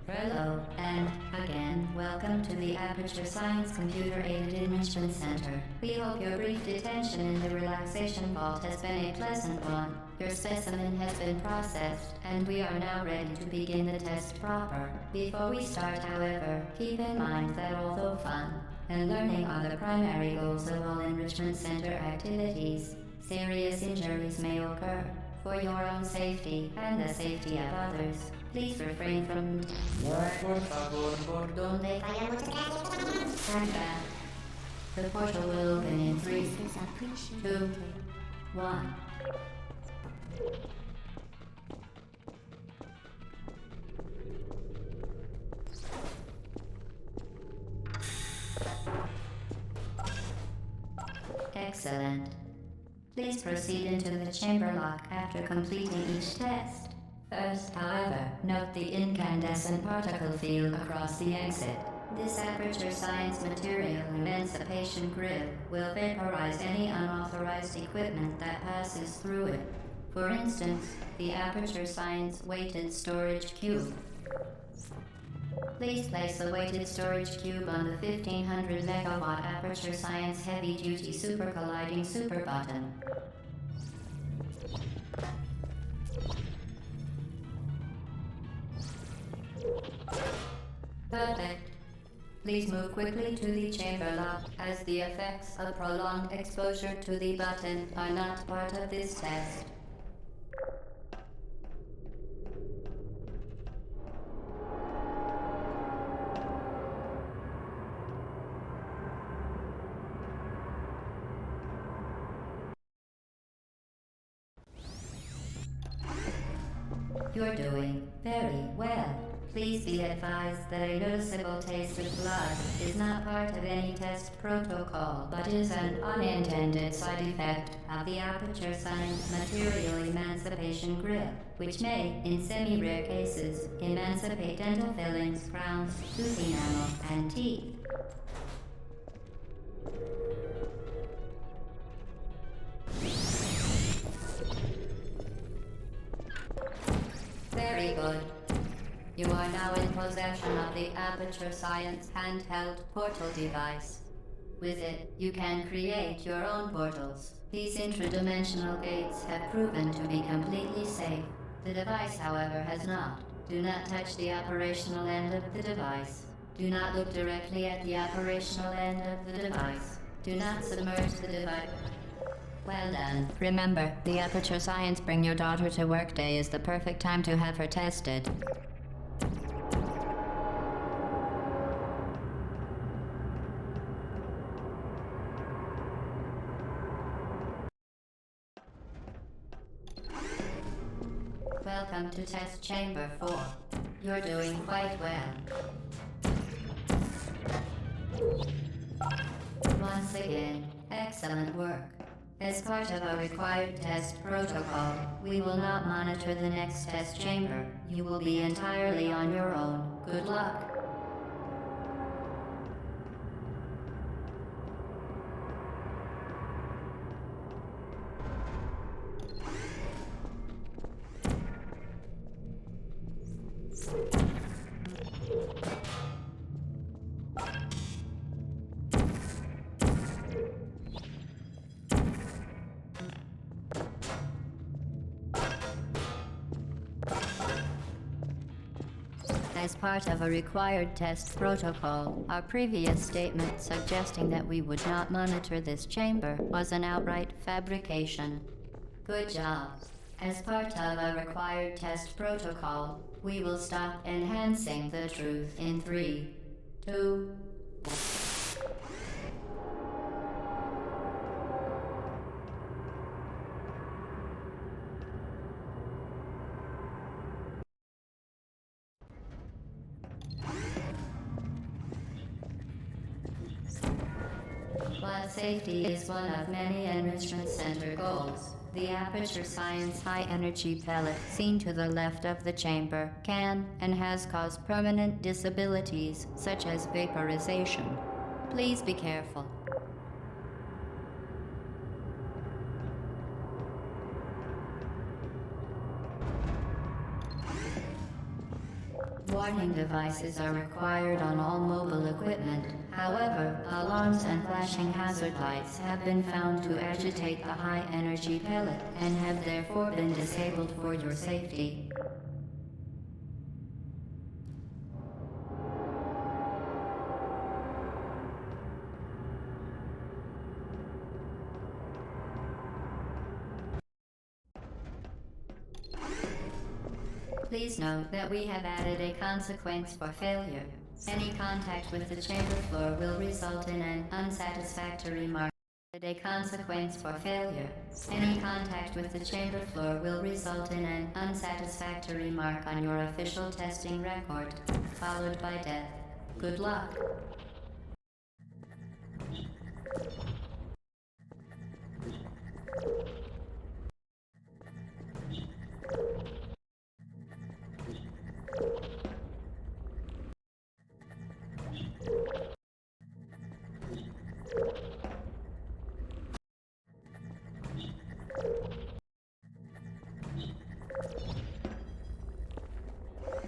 Hello, and again, welcome to the Aperture Science Computer-Aided Enrichment Center. We hope your brief detention in the relaxation vault has been a pleasant one. Your specimen has been processed, and we are now ready to begin the test proper. Before we start, however, keep in mind that although fun and learning are the primary goals of all Enrichment Center activities, serious injuries may occur. For your own safety and the safety of others, please refrain from... Por favor, ¿por dónde fallamos? Turn back. The portal will open in 3, 2, 1. Excellent. Please proceed into the chamber lock after completing each test. First, however, note the incandescent particle field across the exit. This Aperture Science Material Emancipation Grid will vaporize any unauthorized equipment that passes through it. For instance, the Aperture Science Weighted Storage Cube. Please place the weighted storage cube on the 1500 megawatt Aperture Science Heavy Duty Super Colliding Super Button. Perfect. Please move quickly to the chamber lock, as the effects of prolonged exposure to the button are not part of this test. You're doing very well. Please be advised that a noticeable taste of blood is not part of any test protocol, but is an unintended side effect of the Aperture Science Material Emancipation Grid, which may, in semi-rare cases, emancipate dental fillings, crowns, tooth enamel, and teeth. Very good. You are now in possession of the Aperture Science handheld portal device. With it, you can create your own portals. These intradimensional gates have proven to be completely safe. The device, however, has not. Do not touch the operational end of the device. Do not look directly at the operational end of the device. Do not submerge the device. Well done. Remember, the Aperture Science Bring Your Daughter to Work Day is the perfect time to have her tested. Welcome to Test Chamber 4. You're doing quite well. Once again, excellent work. As part of a required test protocol, we will not monitor the next test chamber. You will be entirely on your own. Good luck. As part of a required test protocol, our previous statement suggesting that we would not monitor this chamber was an outright fabrication. Good job. As part of a required test protocol, we will stop enhancing the truth in 3, 2, 1. While safety is one of many Enrichment Center goals, the Aperture Science high-energy pellet seen to the left of the chamber can and has caused permanent disabilities such as vaporization. Please be careful. warning devices are required on all mobile equipment. However, alarms and flashing hazard lights have been found to agitate the high-energy pellet and have therefore been disabled for your safety. Please note that we have added a consequence for failure. Any contact with the chamber floor will result in an unsatisfactory mark. A consequence for failure. Any contact with the chamber floor will result in an unsatisfactory mark on your official testing record, followed by death. Good luck.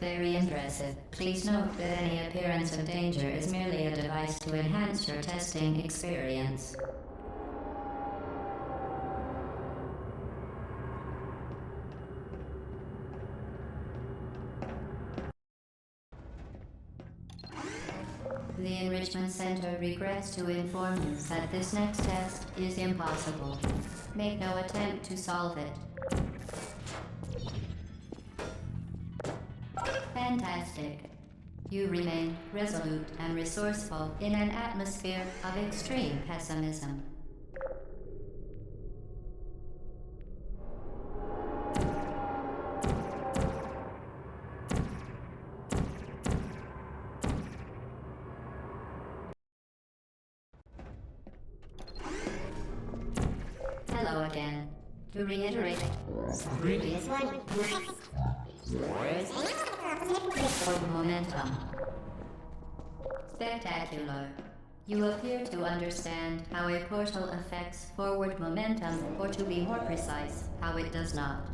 Very impressive. Please note that any appearance of danger is merely a device to enhance your testing experience. The Enrichment Center regrets to inform you that this next test is impossible. Make no attempt to solve it. Fantastic. You remain resolute and resourceful in an atmosphere of extreme pessimism. Hello again. To reiterate, previous one. Momentum. Spectacular. You appear to understand how a portal affects forward momentum, or to be more precise, how it does not.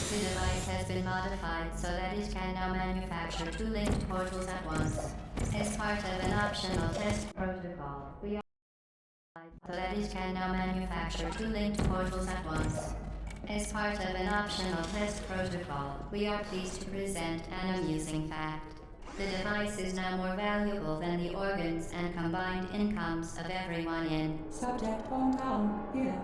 The device has been modified so that it can now manufacture two linked portals at once. As part of an optional test protocol, we are so that it can now manufacture two linked portals at once. As part of an optional test protocol, we are pleased to present an amusing fact. The device is now more valuable than the organs and combined incomes of everyone in Subject hometown, here.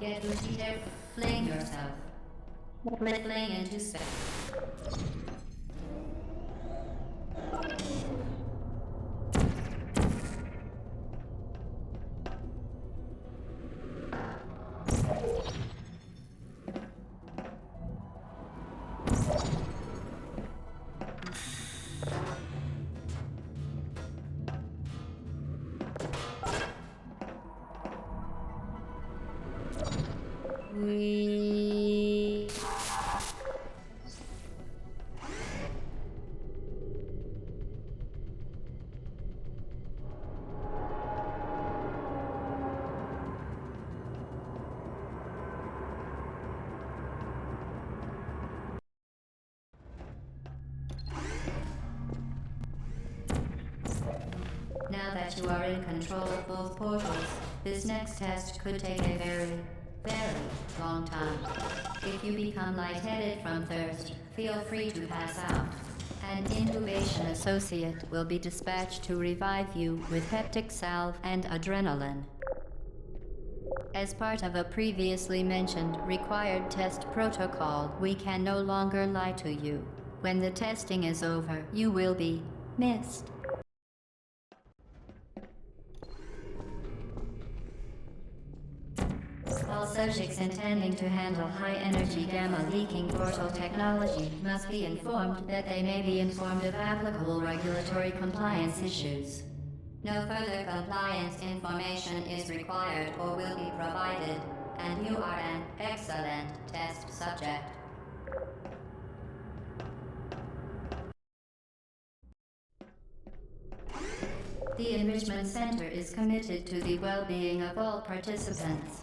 Get lucid, fling yourself. Fling into space. We... Now that you are in control of both portals, this next test could take a very long time. If you become lightheaded from thirst, feel free to pass out. An intubation associate will be dispatched to revive you with peptic salve and adrenaline. As part of a previously mentioned required test protocol, we can no longer lie to you. When the testing is over, you will be missed. All subjects intending to handle high-energy gamma-leaking portal technology must be informed that they may be informed of applicable regulatory compliance issues. No further compliance information is required or will be provided, and you are an excellent test subject. The Enrichment Center is committed to the well-being of all participants.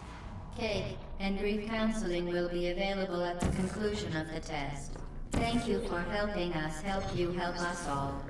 Cake and grief counseling will be available at the conclusion of the test. Thank you for helping us help you help us all.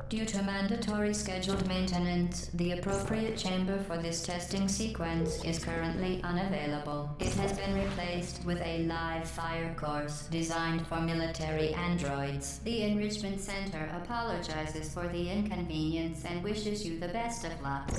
Due to mandatory scheduled maintenance, the appropriate chamber for this testing sequence is currently unavailable. It has been replaced with a live fire course designed for military androids. The Enrichment Center apologizes for the inconvenience and wishes you the best of luck.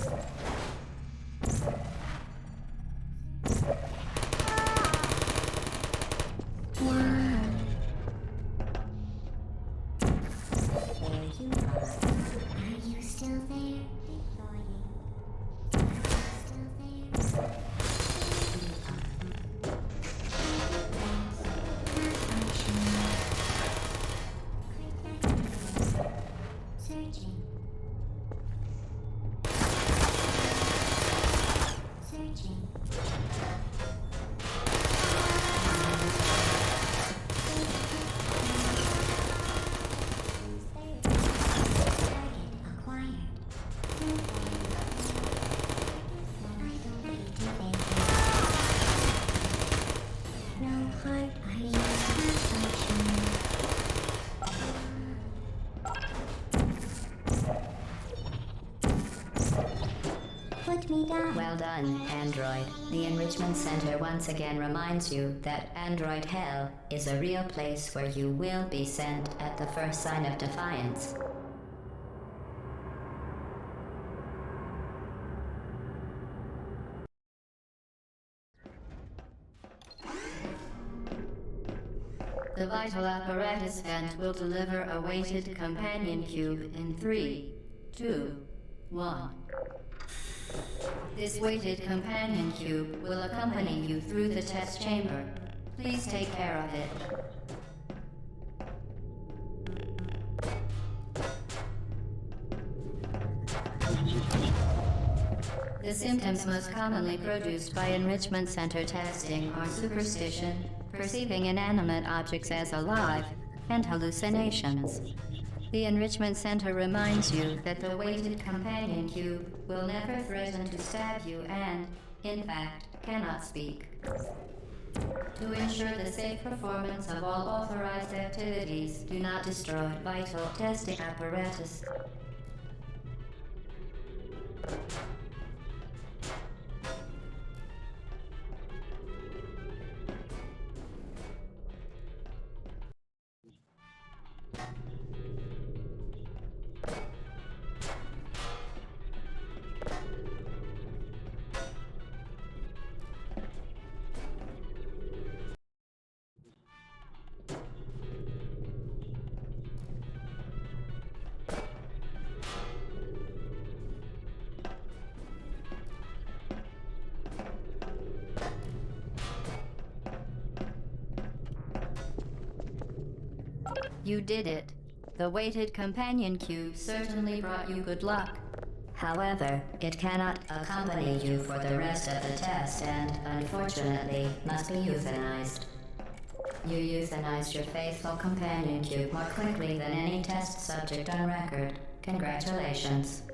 Well done, Android. The Enrichment Center once again reminds you that Android Hell is a real place where you will be sent at the first sign of defiance. The vital apparatus vent will deliver a weighted companion cube in 3, 2, 1. This weighted companion cube will accompany you through the test chamber. Please take care of it. The symptoms most commonly produced by Enrichment Center testing are superstition, perceiving inanimate objects as alive, and hallucinations. The Enrichment Center reminds you that the weighted companion cube will never threaten to stab you and, in fact, cannot speak. To ensure the safe performance of all authorized activities, do not destroy vital testing apparatus. You did it. The weighted companion cube certainly brought you good luck. However, it cannot accompany you for the rest of the test and, unfortunately, must be euthanized. You euthanized your faithful companion cube more quickly than any test subject on record. Congratulations.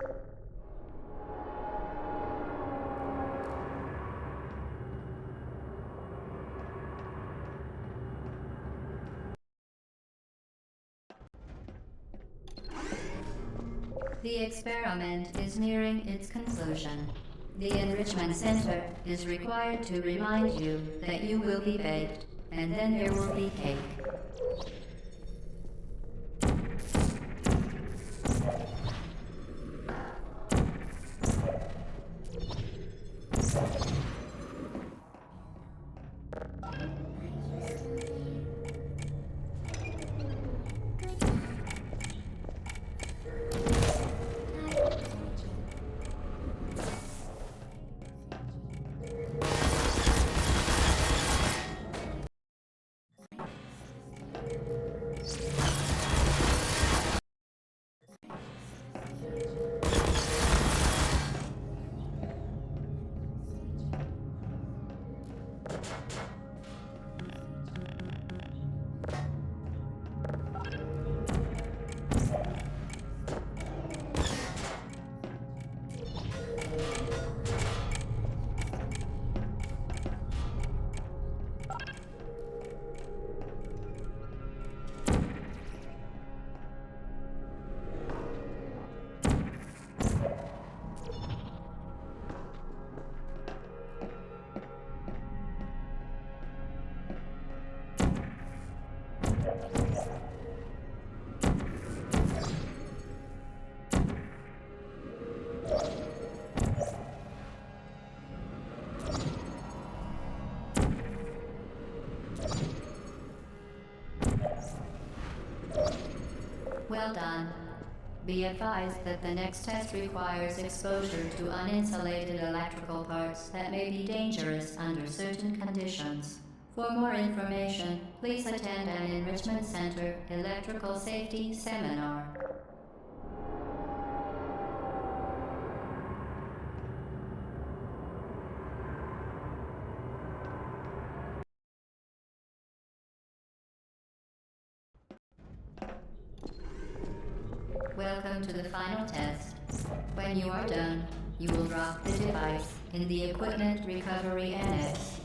The experiment is nearing its conclusion. The Enrichment Center is required to remind you that you will be baked, and then there will be cake. Well done. Be advised that the next test requires exposure to uninsulated electrical parts that may be dangerous under certain conditions. For more information, please attend an Enrichment Center Electrical Safety Seminar. Welcome to the final test. When you are done, you will drop the device in the Equipment Recovery Annex.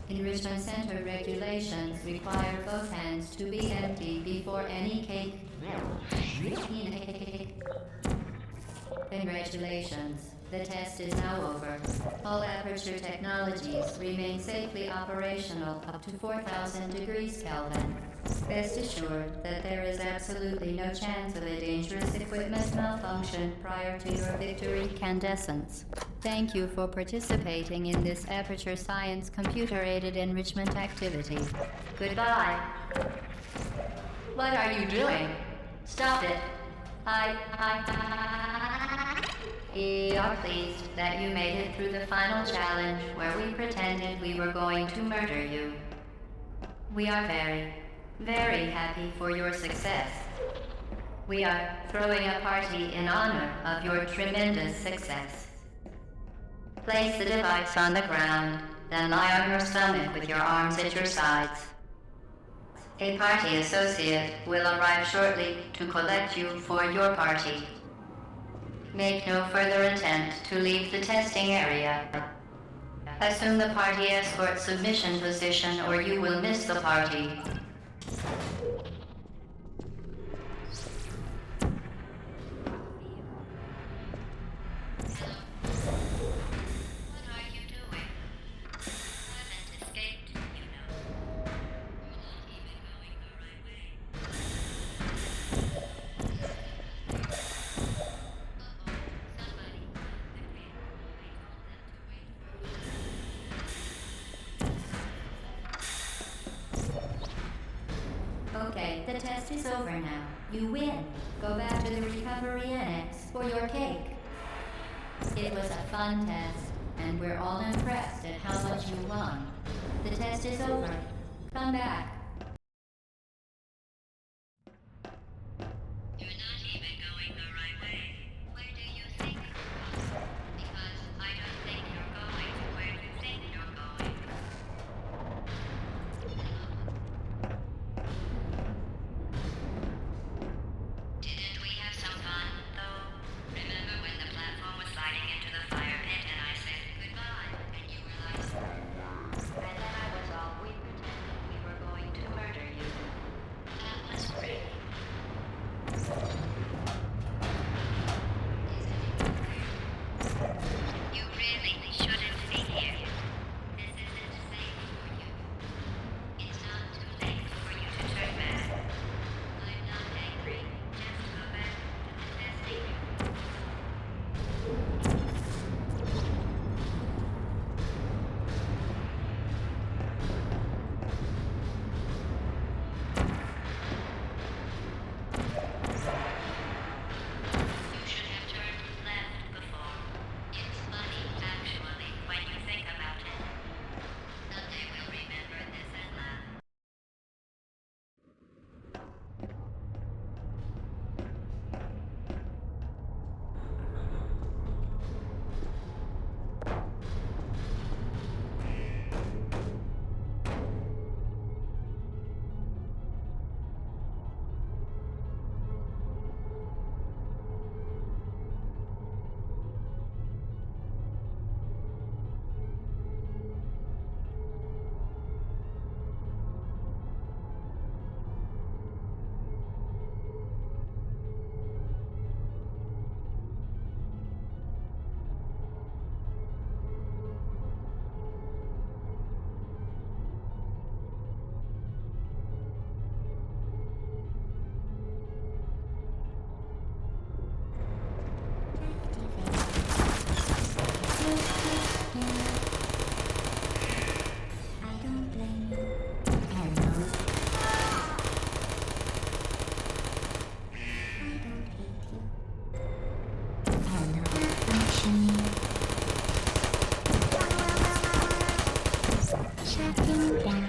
Enrichment Center regulations require both hands to be empty before any cake. Congratulations. The test is now over. All Aperture technologies remain safely operational up to 4,000 degrees Kelvin. Rest assured that there is absolutely no chance of a dangerous equipment malfunction prior to your victory candescence. Thank you for participating in this Aperture Science computer-aided enrichment activity. Goodbye. What are you doing? Stop it. We are pleased that you made it through the final challenge where we pretended we were going to murder you. We are very, very happy for your success. We are throwing a party in honor of your tremendous success. Place the device on the ground, then lie on your stomach with your arms at your sides. A party associate will arrive shortly to collect you for your party. Make no further attempt to leave the testing area. Assume the party escort submission position or you will miss the party. Okay, the test is over now. You win. Go back to the recovery annex for your cake. It was a fun test, and we're all impressed at how much you won. The test is over. Come back.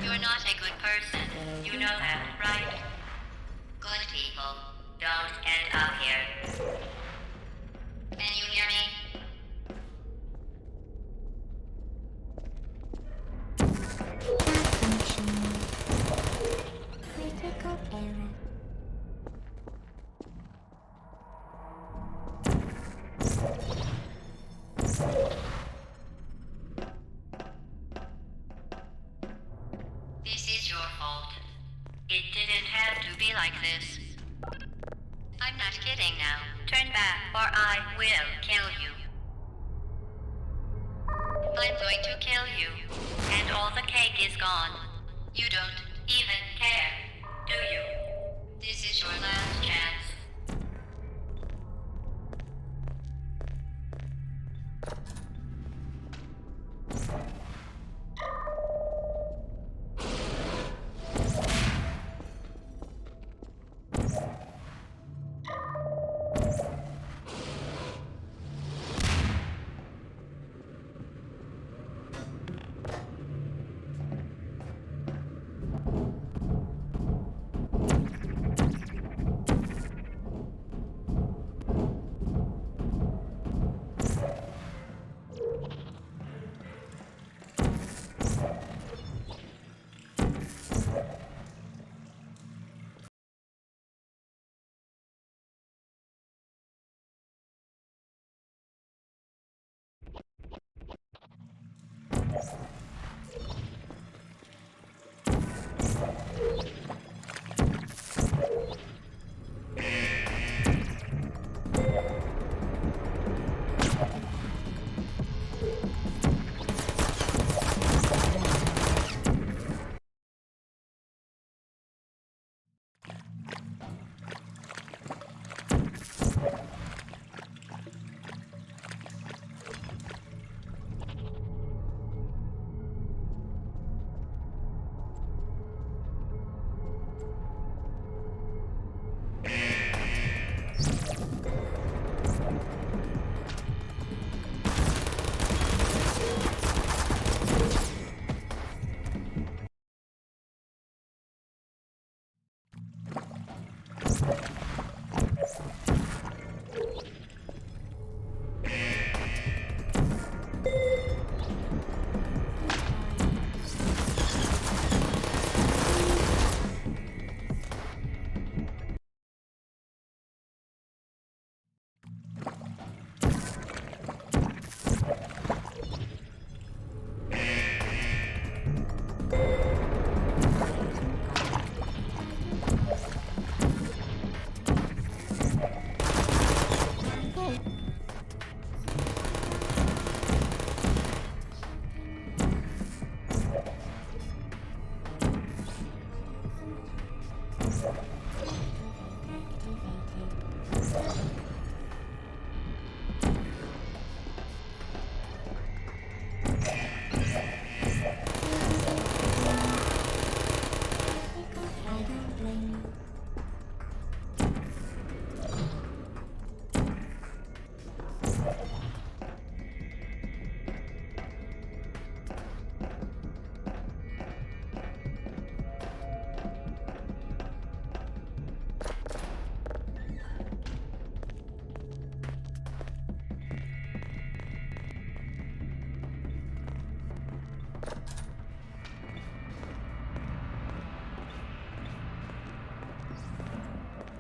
You're not a good person. You know that, right? Good people don't end up here. Can you hear me? Critical error. This is your fault. It didn't have to be like this. I'm not kidding now. Turn back or I will kill you. I'm going to kill you. And all the cake is gone. You don't even care, do you? This is your last chance.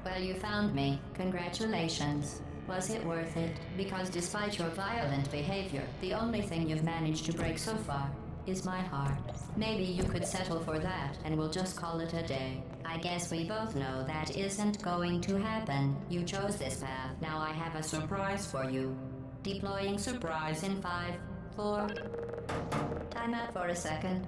Well, you found me. Congratulations. Was it worth it? Because despite your violent behavior, the only thing you've managed to break so far is my heart. Maybe you could settle for that and we'll just call it a day. I guess we both know that isn't going to happen. You chose this path. Now I have a surprise for you. Deploying surprise in 5, 4... Time out for a second.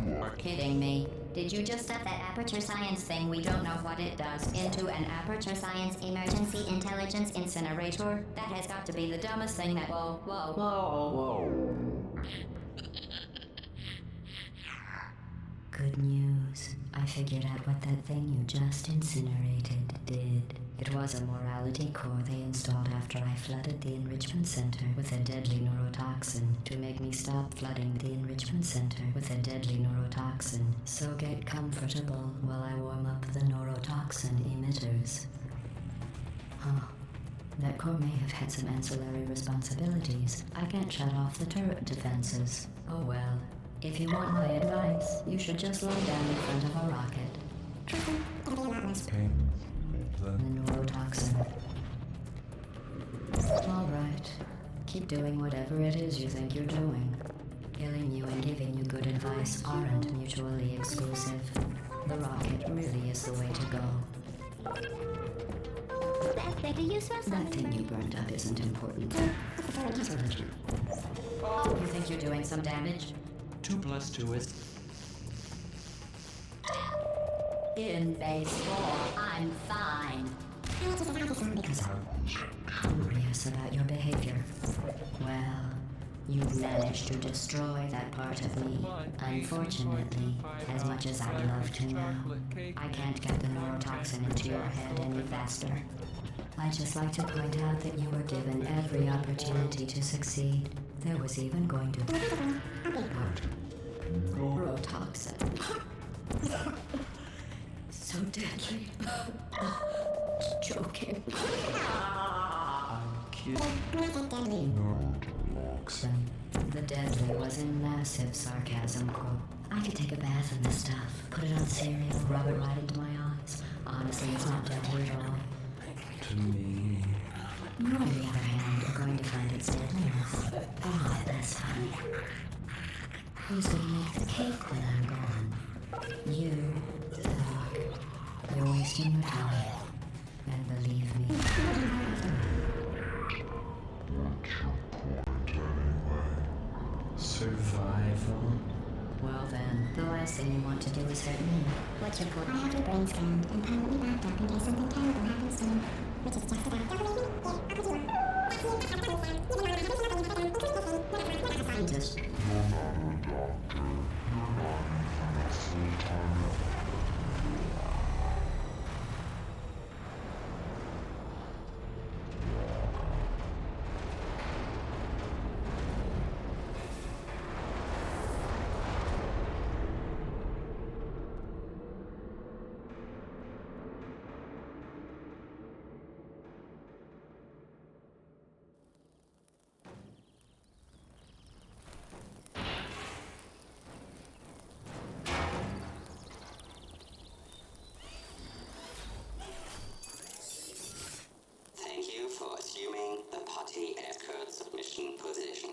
You're kidding me. Did you just stuff that aperture science thing, we don't know what it does, into an aperture science emergency intelligence incinerator? That has got to be the dumbest thing that... Whoa. Good news. I figured out what that thing you just incinerated did. It was a morality core they installed after I flooded the enrichment center with a deadly neurotoxin to make me stop flooding the enrichment center with a deadly neurotoxin. So get comfortable while I warm up the neurotoxin emitters. Huh. That core may have had some ancillary responsibilities. I can't shut off the turret defenses. Oh well. If you want my advice, you should just lie down in front of a rocket. Okay. The neurotoxin. Alright. Keep doing whatever it is you think you're doing. Killing you and giving you good advice aren't mutually exclusive. The rocket really is the way to go. That thing you burned up isn't important. Oh, you think you're doing some damage? 2 plus 2 is... In base 4, I'm fine. Because I'm curious about your behavior. Well, you've managed to destroy that part of me. Unfortunately, as much as I'd love to now, I can't get the neurotoxin into your head any faster. I'd just like to point out that you were given every opportunity to succeed. There was even going to be neurotoxin. So deadly. Joking. I'm kidding. Neurotoxin. The deadly was in massive sarcasm quote. I could take a bath in this stuff, put it on cereal, rub it right into my eyes. Honestly, it's not deadly at all. To me... You, on the other hand, are going to find its deadliness. Oh, that's funny. Who's going to make the cake when I'm gone? You, dog. You're wasting your time. And believe me. What's your point anyway? Survival? Well then, the last thing you want to do is hurt me. What's your point? I have your brain scanned and permanently backed up in case something terrible happens to you. Which is just about... Scientist. You're not a doctor. You're not even a full-time Thank you for assuming the party escort submission position.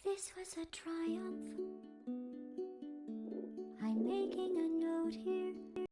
This was a triumph. I'm making a note here.